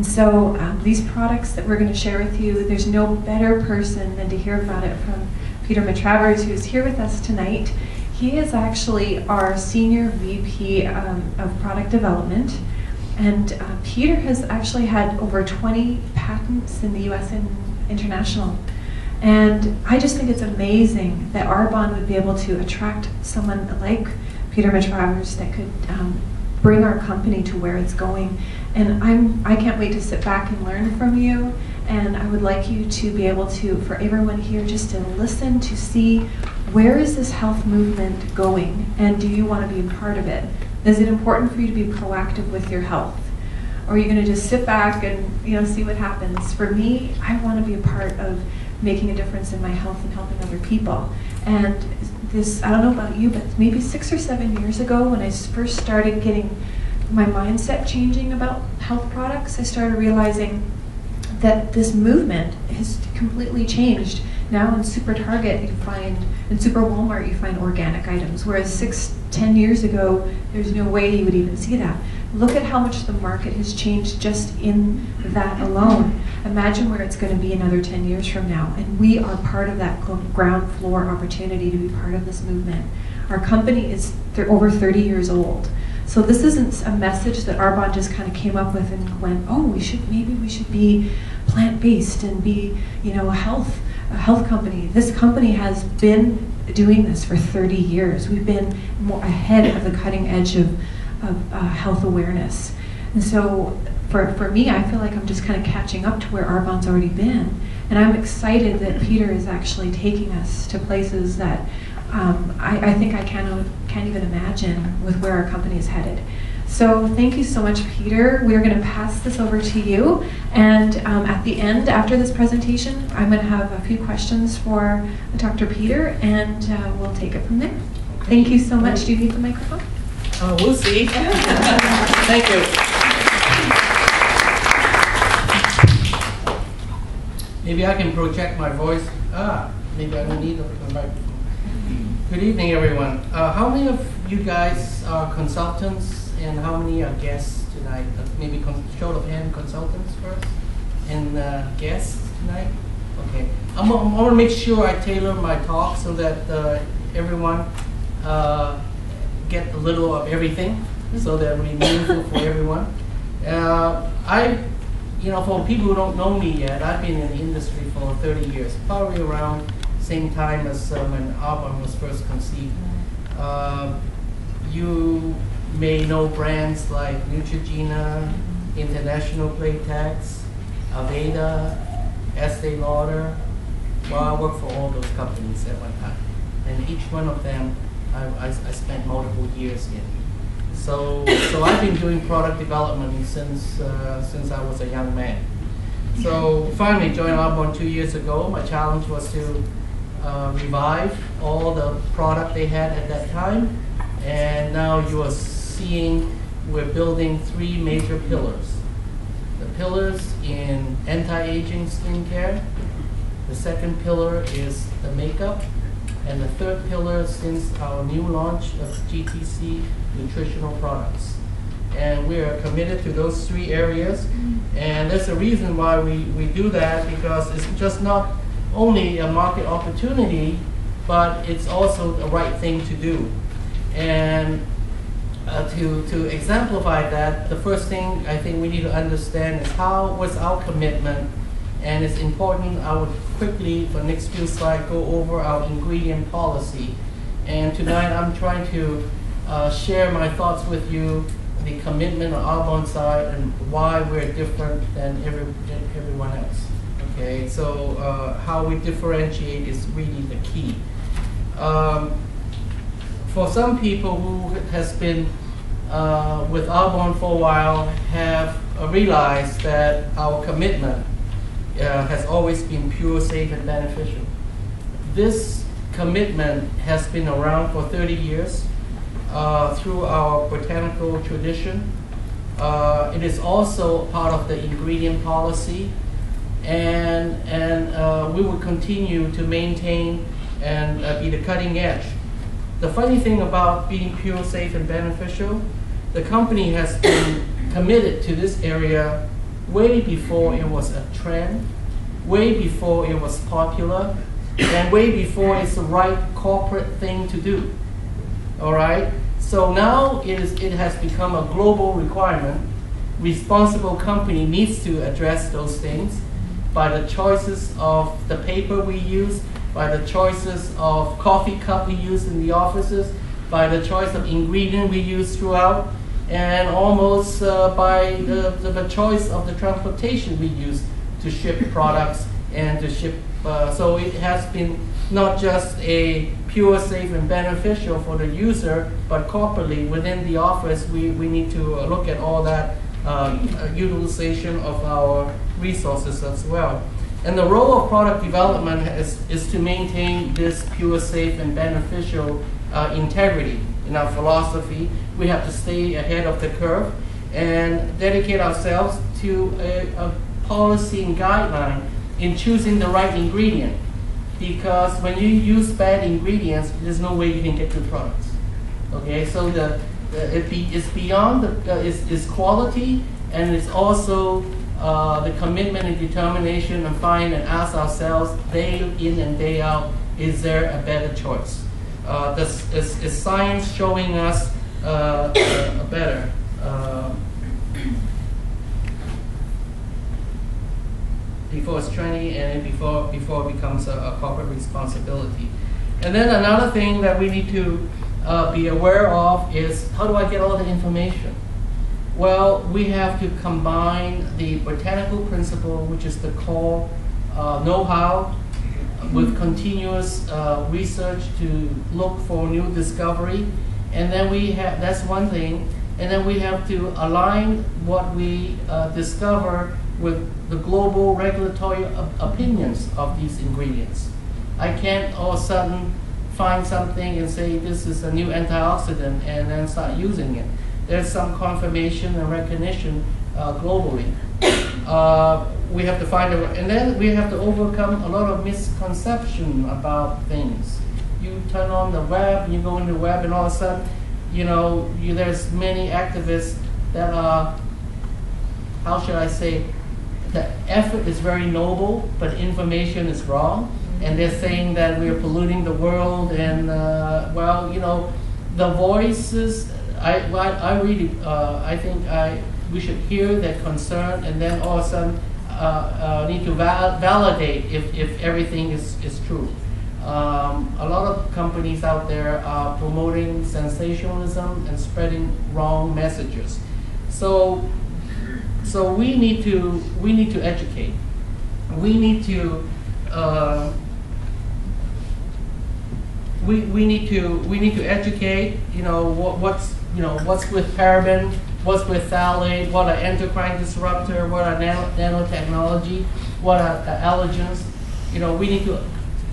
So these products that we're going to share with you, there's no better person than to hear about it from Peter Matravers, who's here with us tonight. He is actually our Senior VP of Product Development. And Peter has actually had over 20 patents in the US and international. And I just think it's amazing that Arbonne would be able to attract someone like Peter Matravers that could bring our company to where it's going. And I can't wait to sit back and learn from you. And I would like you to be able to, for everyone here, just to listen to see where is this health movement going, and do you want to be a part of it? Is it important for you to be proactive with your health? Or are you going to just sit back and see what happens? For me, I want to be a part of making a difference in my health and helping other people. And this, I don't know about you, but maybe 6 or 7 years ago when I first started getting my mindset changing about health products, I started realizing that this movement has completely changed. Now in Super Target you find, in Super Walmart you find organic items, whereas 6-10 years ago there's no way you would even see that. Look at how much the market has changed just in that alone. Imagine where it's going to be another 10 years from now, and we are part of that ground floor opportunity to be part of this movement. Our company is over 30 years old. So this isn't a message that Arbonne just kind of came up with and went, oh, maybe we should be plant-based and be, a health company. This company has been doing this for 30 years. We've been more ahead of the cutting edge of health awareness. And so for me, I feel like I'm just kind of catching up to where Arbonne's already been. And I'm excited that Peter is actually taking us to places that I think I can't even imagine with where our company is headed. So thank you so much, Peter. We're going to pass this over to you. And at the end, after this presentation, I'm going to have a few questions for Dr. Peter, and we'll take it from there. Okay. Thank you so much. Do you need the microphone? We'll see. Thank you. Maybe I can project my voice. Maybe I don't need a microphone. Good evening, everyone. How many of you guys are consultants, and how many are guests tonight? Maybe show of hand consultants first, and guests tonight. Okay. I want to make sure I tailor my talk so that everyone get a little of everything, so that it'll be meaningful for everyone. For people who don't know me yet, I've been in the industry for 30 years, probably around same time as when Arbonne was first conceived. You may know brands like Neutrogena, International Playtex, Aveda, Estee Lauder. Well, I worked for all those companies at one time, and each one of them I spent multiple years in. So I've been doing product development since I was a young man. So finally joined Arbonne 2 years ago. My challenge was to revive all the product they had at that time, and now you are seeing we're building 3 major pillars. The pillars in anti-aging skincare, the second pillar is the makeup, and the third pillar since our new launch of GTC, nutritional products. And we are committed to those 3 areas, and there's a reason why we do that, because it's just not only a market opportunity, but it's also the right thing to do. And to exemplify that, the first thing I think we need to understand is what's our commitment. And it's important, I would quickly, for the next few slides, go over our ingredient policy. And tonight I'm trying to share my thoughts with you, the commitment on Arbonne's side, and why we're different than everyone else. Okay, so how we differentiate is really the key. For some people who has been with Arbonne for a while have realized that our commitment has always been pure, safe, and beneficial. This commitment has been around for 30 years through our botanical tradition. It is also part of the ingredient policy, and we will continue to maintain and be the cutting edge. The funny thing about being pure, safe, and beneficial, the company has been committed to this area way before it was a trend, way before it was popular, and way before it's the right corporate thing to do. All right? So now it has become a global requirement. Responsible company needs to address those things by the choices of the paper we use, by the choices of coffee cup we use in the offices, by the choice of ingredient we use throughout, and almost by the choice of the transportation we use to ship products and to ship. So it has been not just a pure, safe, and beneficial for the user, but corporately within the office, we need to look at all that utilization of our resources as well. And the role of product development is to maintain this pure, safe, and beneficial integrity in our philosophy. We have to stay ahead of the curve and dedicate ourselves to a policy and guideline in choosing the right ingredient. Because when you use bad ingredients, there's no way you can get good products. Okay, so it's beyond it's quality, and it's also the commitment and determination and find and ask ourselves day in and day out, is there a better choice? Is science showing us a better? Before it's trendy and before it becomes a corporate responsibility. And then another thing that we need to be aware of is, how do I get all the information? Well, we have to combine the botanical principle, which is the core know-how, with continuous research to look for new discovery. And then that's one thing. And then we have to align what we discover with the global regulatory opinions of these ingredients. I can't all of a sudden find something and say this is a new antioxidant and then start using it. There's some confirmation and recognition globally. We have to find and then we have to overcome a lot of misconception about things. You turn on the web, you go into the web, and all of a sudden, there's many activists that are, how should I say, the effort is very noble, but information is wrong. And they're saying that we're polluting the world, and the voices, I really, I think we should hear their concern, and then all of a sudden need to validate if everything is true. A lot of companies out there are promoting sensationalism and spreading wrong messages. So we need to educate. We need to we need to educate. What's with paraben, what's with phthalate, what are endocrine disruptor, what are nanotechnology, what are allergens.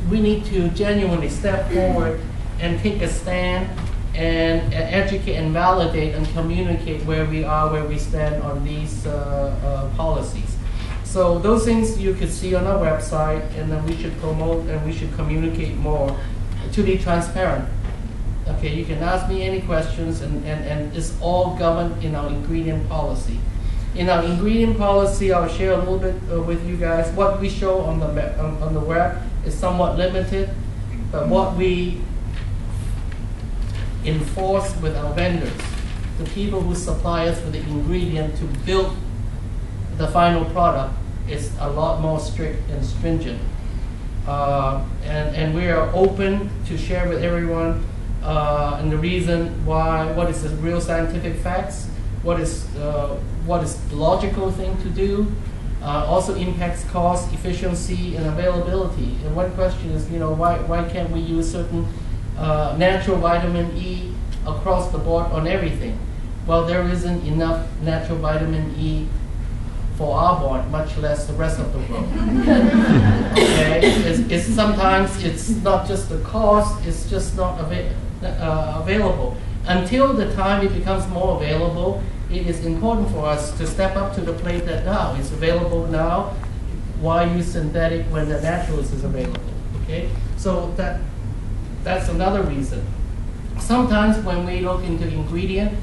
We need to genuinely step forward and take a stand and educate and validate and communicate where we are, where we stand on these policies. So those things you could see on our website, and then we should promote and we should communicate more to be transparent. Okay, you can ask me any questions, and it's all governed in our ingredient policy. In our ingredient policy, I'll share a little bit with you guys. What we show on the web is somewhat limited, but what we enforce with our vendors, the people who supply us with the ingredient to build the final product, is a lot more strict and stringent. And we are open to share with everyone and the reason why, what is the real scientific facts, what is the logical thing to do, also impacts cost, efficiency, and availability. And one question is, why can't we use certain natural vitamin E across the board on everything? Well, there isn't enough natural vitamin E for Arbonne, much less the rest of the world. Okay? Sometimes it's not just the cost, it's just not available. Until the time it becomes more available, it is important for us to step up to the plate that now it's available now. Why use synthetic when the naturals is available? Okay, so that's another reason. Sometimes when we look into ingredient,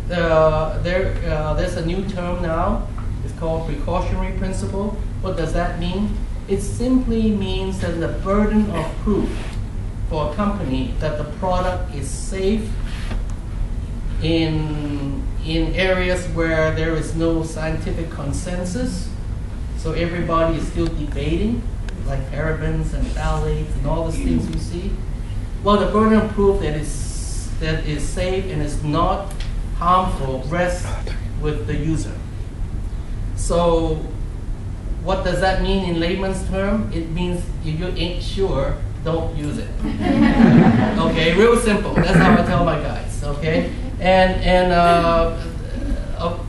there's a new term now. It's called Precautionary Principle. What does that mean? It simply means that the burden of proof for a company that the product is safe in areas where there is no scientific consensus, so everybody is still debating, like parabens and phthalates and all these things you see. Well, the burden of proof that is safe and is not harmful rests with the user. So what does that mean in layman's term? It means if you ain't sure, don't use it. Okay, real simple. That's how I tell my guys. Okay, and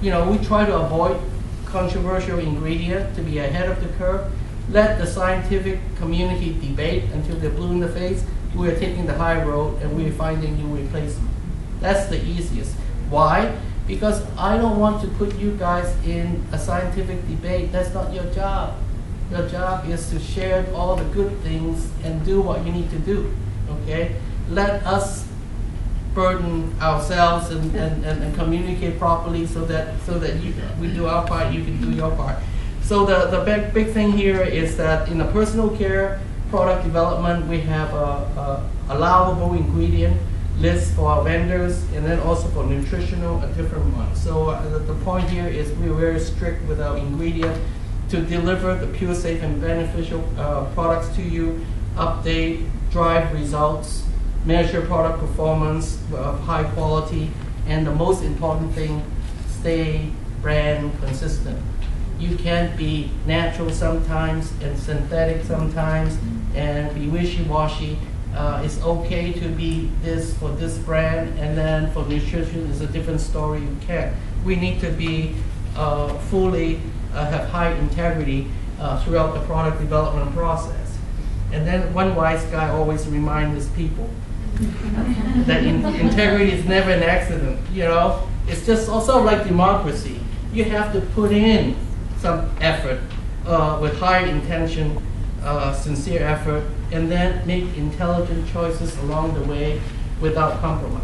you know, we try to avoid controversial ingredient to be ahead of the curve. Let the scientific community debate until they're blue in the face. We are taking the high road and we're finding new replacement. That's the easiest. Why? Because I don't want to put you guys in a scientific debate. That's not your job. Your job is to share all the good things and do what you need to do. Okay? Let us burden ourselves and communicate properly so that we do our part, you can do your part. So the big thing here is that in the personal care product development, we have a allowable ingredient list for our vendors, and then also for nutritional, a different one. So the point here is we're very strict with our ingredient to deliver the pure, safe, and beneficial products to you, update, drive results, measure product performance of high quality, and the most important thing, stay brand consistent. You can't be natural sometimes and synthetic sometimes and be wishy-washy. It's okay to be this for this brand, and then for nutrition is a different story. You can't. We need to be fully have high integrity throughout the product development process. And then one wise guy always reminds his people that integrity is never an accident. You know, it's just also like democracy. You have to put in some effort with high intention, sincere effort, and then make intelligent choices along the way without compromise.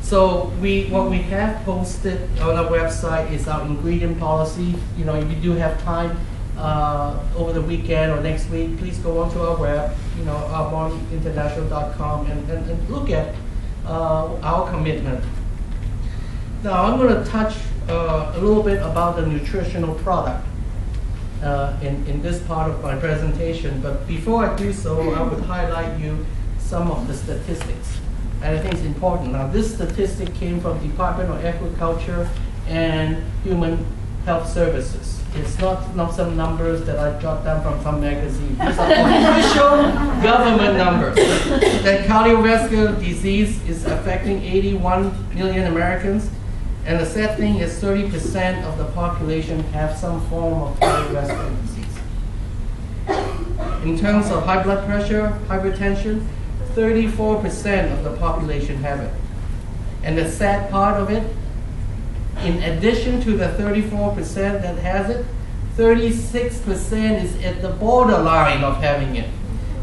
So what we have posted on our website is our ingredient policy. You know, if you do have time over the weekend or next week, please go onto our web, you know, arbonneinternational.com and look at our commitment. Now I'm going to touch a little bit about the nutritional product in this part of my presentation, but before I do so, I would highlight you some of the statistics. And I think it's important. Now this statistic came from Department of Agriculture and Human Health Services. It's not some numbers that I jot down from some magazine. These are official government numbers. That cardiovascular disease is affecting 81 million Americans. And the sad thing is 30% of the population have some form of cardiovascular disease. In terms of high blood pressure, hypertension, 34% of the population have it. And the sad part of it, in addition to the 34% that has it, 36% is at the borderline of having it.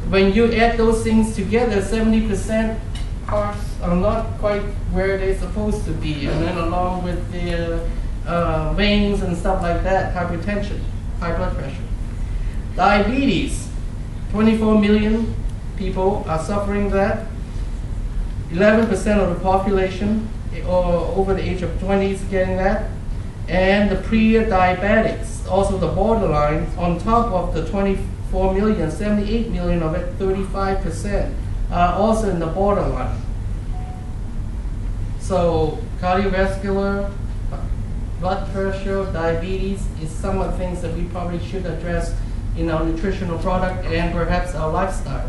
When you add those things together, 70% are not quite where they're supposed to be, and then along with the veins and stuff like that, hypertension, high blood pressure. Diabetes, 24 million people are suffering that. 11% of the population over the age of 20 is getting that. And the pre-diabetics, also the borderline, on top of the 24 million, 78 million of it, 35%, are also in the borderline. So cardiovascular, blood pressure, diabetes is some of the things that we probably should address in our nutritional product and perhaps our lifestyle.